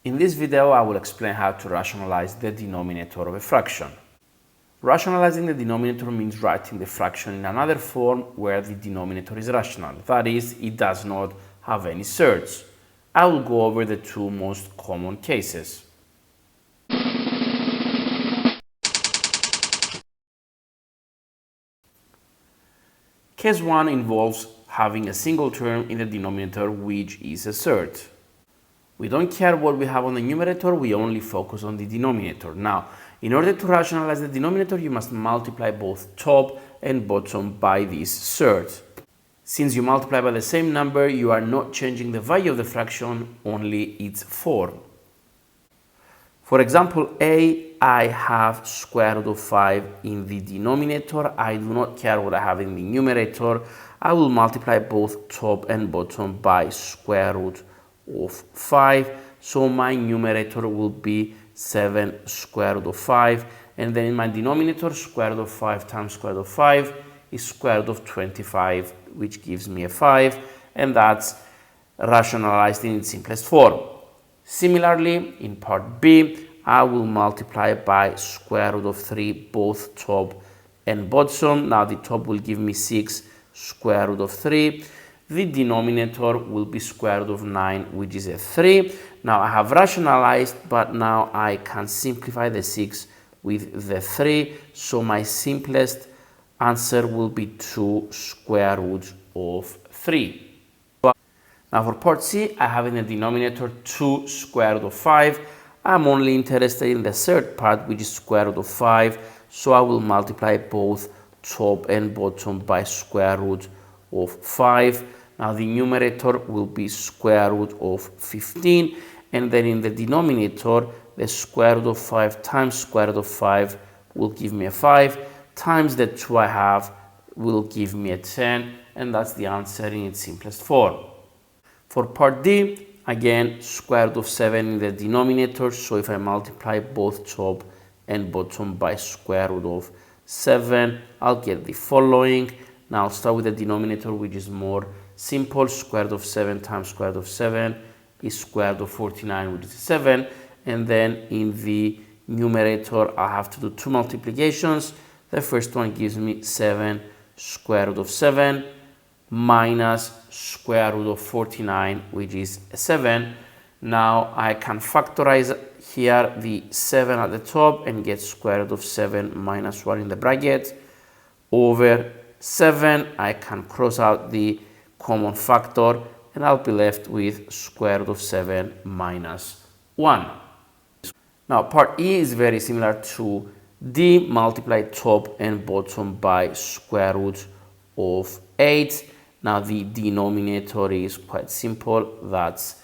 In this video, I will explain how to rationalize the denominator of a fraction. Rationalizing the denominator means writing the fraction in another form where the denominator is rational. That is, it does not have any surds. I will go over the two most common cases. Case 1 involves having a single term in the denominator which is a surd. We don't care what we have on the numerator, we only focus on the denominator. Now, in order to rationalize the denominator, you must multiply both top and bottom by this surd. Since you multiply by the same number, you are not changing the value of the fraction, only its form. For example, I have square root of 5 in the denominator. I do not care what I have in the numerator. I will multiply both top and bottom by square root of 5. So my numerator will be 7 square root of 5. And then in my denominator, square root of 5 times square root of 5 is square root of 25, which gives me a 5. And that's rationalized in its simplest form. Similarly, in part B, I will multiply by square root of 3 both top and bottom. Now the top will give me 6 square root of 3. The denominator will be square root of 9, which is a 3. Now I have rationalized, but now I can simplify the 6 with the 3. So my simplest answer will be 2 square root of 3. Now for part C, I have in the denominator 2 square root of 5. I'm only interested in the third part, which is square root of 5. So I will multiply both top and bottom by square root of 5. Now the numerator will be square root of 15. And then in the denominator, the square root of 5 times square root of 5 will give me a 5. Times the 2 I have will give me a 10. And that's the answer in its simplest form. For part D, again, square root of 7 in the denominator. So if I multiply both top and bottom by square root of 7, I'll get the following. Now I'll start with the denominator, which is more simple. Square root of 7 times square root of 7 is square root of 49, which is 7. And then in the numerator, I have to do two multiplications. The first one gives me 7 square root of 7 minus square root of 49, which is 7. Now I can factorize here the 7 at the top and get square root of 7 minus 1 in the bracket over 7. I can cross out the common factor and I'll be left with square root of 7 minus 1. Now part E is very similar to D. Multiply top and bottom by square root of 8. Now the denominator is quite simple, that's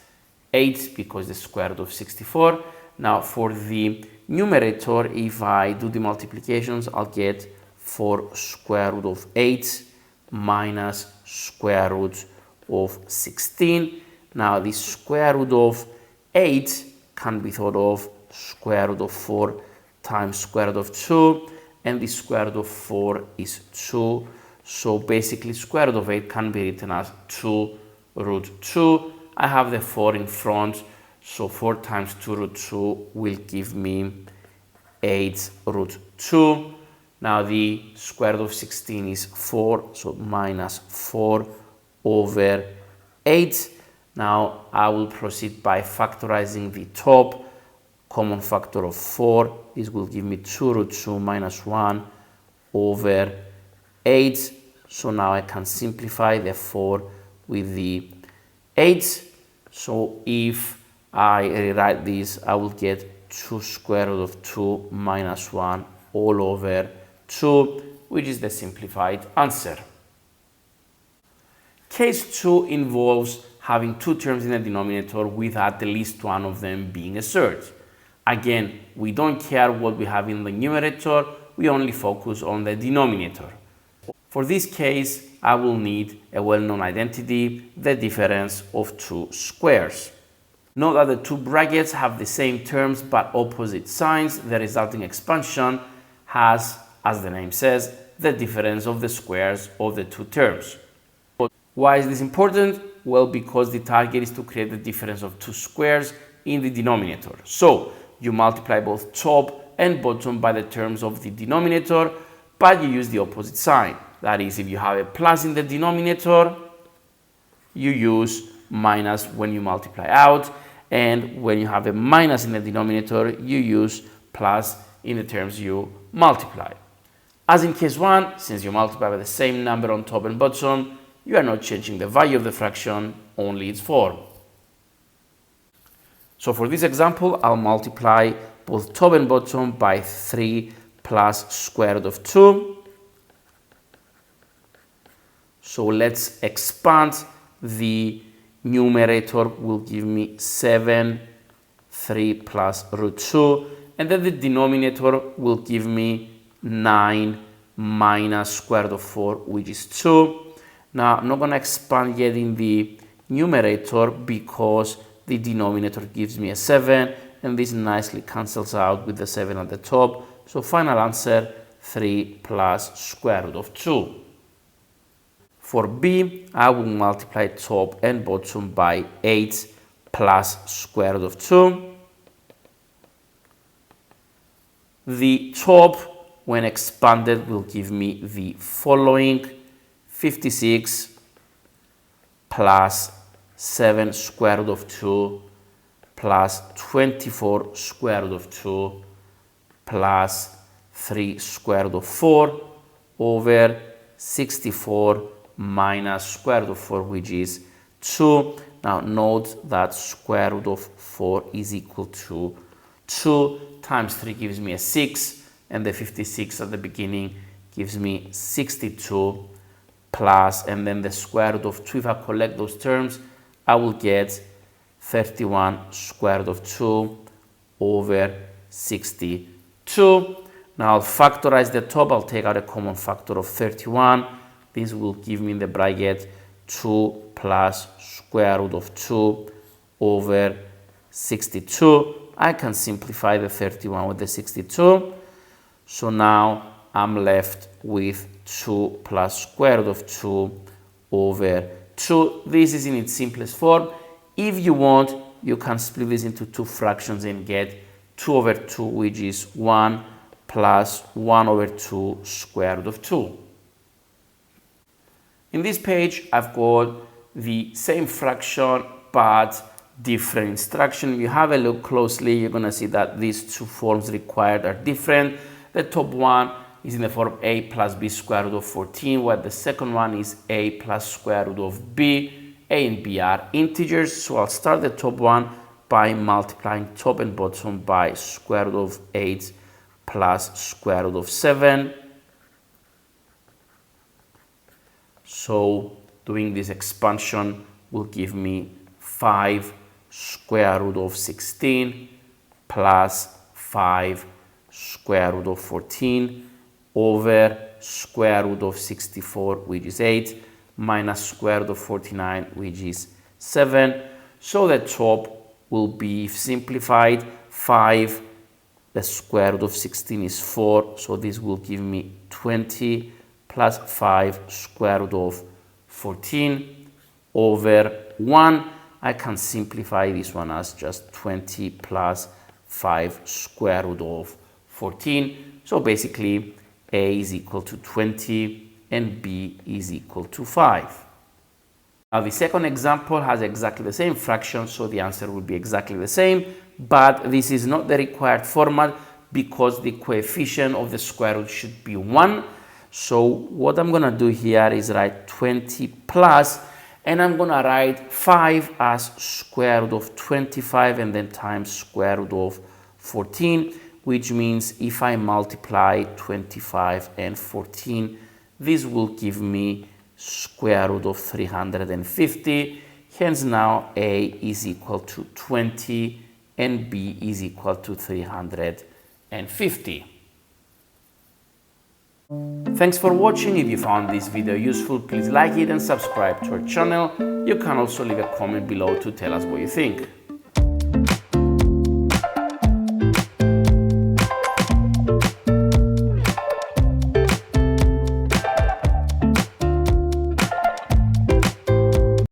8 because the square root of 64. Now for the numerator, if I do the multiplications, I'll get 4 square root of 8 minus square root of 16. Now the square root of 8 can be thought of square root of 4 times square root of 2, and the square root of 4 is 2. So basically square root of 8 can be written as 2 root 2. I have the 4 in front, so 4 times 2 root 2 will give me 8 root 2. Now the square root of 16 is 4, so minus 4 over 8. Now I will proceed by factorizing the top. Common factor of 4, this will give me 2 root 2 minus 1 over 8. So now I can simplify the 4 with the 8. So if I rewrite this, I will get 2 square root of 2 minus 1 all over 2, which is the simplified answer. Case 2 involves having two terms in the denominator with at least one of them being a surd. Again, we don't care what we have in the numerator, we only focus on the denominator. For this case, I will need a well-known identity, the difference of two squares. Note that the two brackets have the same terms but opposite signs. The resulting expansion has, as the name says, the difference of the squares of the two terms. Why is this important? Well, because the target is to create the difference of two squares in the denominator. So you multiply both top and bottom by the terms of the denominator, but you use the opposite sign. That is, if you have a plus in the denominator, you use minus when you multiply out, and when you have a minus in the denominator, you use plus in the terms you multiply. As in case 1, since you multiply by the same number on top and bottom, you are not changing the value of the fraction, only its form. So for this example, I'll multiply both top and bottom by 3 plus square root of 2. So let's expand. The numerator will give me 7, 3 plus root 2, and then the denominator will give me 9 minus square root of 4, which is 2. Now, I'm not going to expand yet in the numerator because the denominator gives me a 7, and this nicely cancels out with the 7 at the top. So final answer, 3 plus square root of 2. For b, I will multiply top and bottom by 8 plus square root of 2. The top, when expanded, will give me the following: 56 plus 7 square root of 2 plus 24 square root of 2 plus 3 square root of 4 over 64 minus square root of 4, which is 2. Now note that square root of 4 is equal to 2 times 3 gives me a 6, and the 56 at the beginning gives me 62 plus, and then the square root of 2. If I collect those terms, I will get 31 square root of 2 over 62. Now I'll factorize the top. I'll take out a common factor of 31. This will give me in the bracket 2 plus square root of 2 over 62. I can simplify the 31 with the 62. So now I'm left with 2 plus square root of 2 over 2. This is in its simplest form. If you want, you can split this into two fractions and get 2 over 2, which is 1 plus 1 over 2 square root of 2. In this page, I've got the same fraction but different instruction. If you have a look closely, you're going to see that these two forms required are different. The top one is in the form a plus b square root of 14, while the second one is a plus square root of b. A and b are integers, so I'll start the top one by multiplying top and bottom by square root of 8 plus square root of 7. So doing this expansion will give me 5 square root of 16 plus 5 square root of 14 over square root of 64, which is 8, minus square root of 49, which is 7. So the top will be simplified. 5, the square root of 16 is 4, so this will give me 20 plus 5 square root of 14 over 1. I can simplify this one as just 20 plus 5 square root of 14. So basically, a is equal to 20 and b is equal to 5. Now the second example has exactly the same fraction, so the answer will be exactly the same, but this is not the required format because the coefficient of the square root should be 1. So what I'm going to do here is write 20 plus, and I'm going to write 5 as square root of 25 and then times square root of 14, which means if I multiply 25 and 14, this will give me square root of 350. Hence now a is equal to 20 and b is equal to 350. Thanks for watching. If you found this video useful, please like it and subscribe to our channel. You can also leave a comment below to tell us what you think.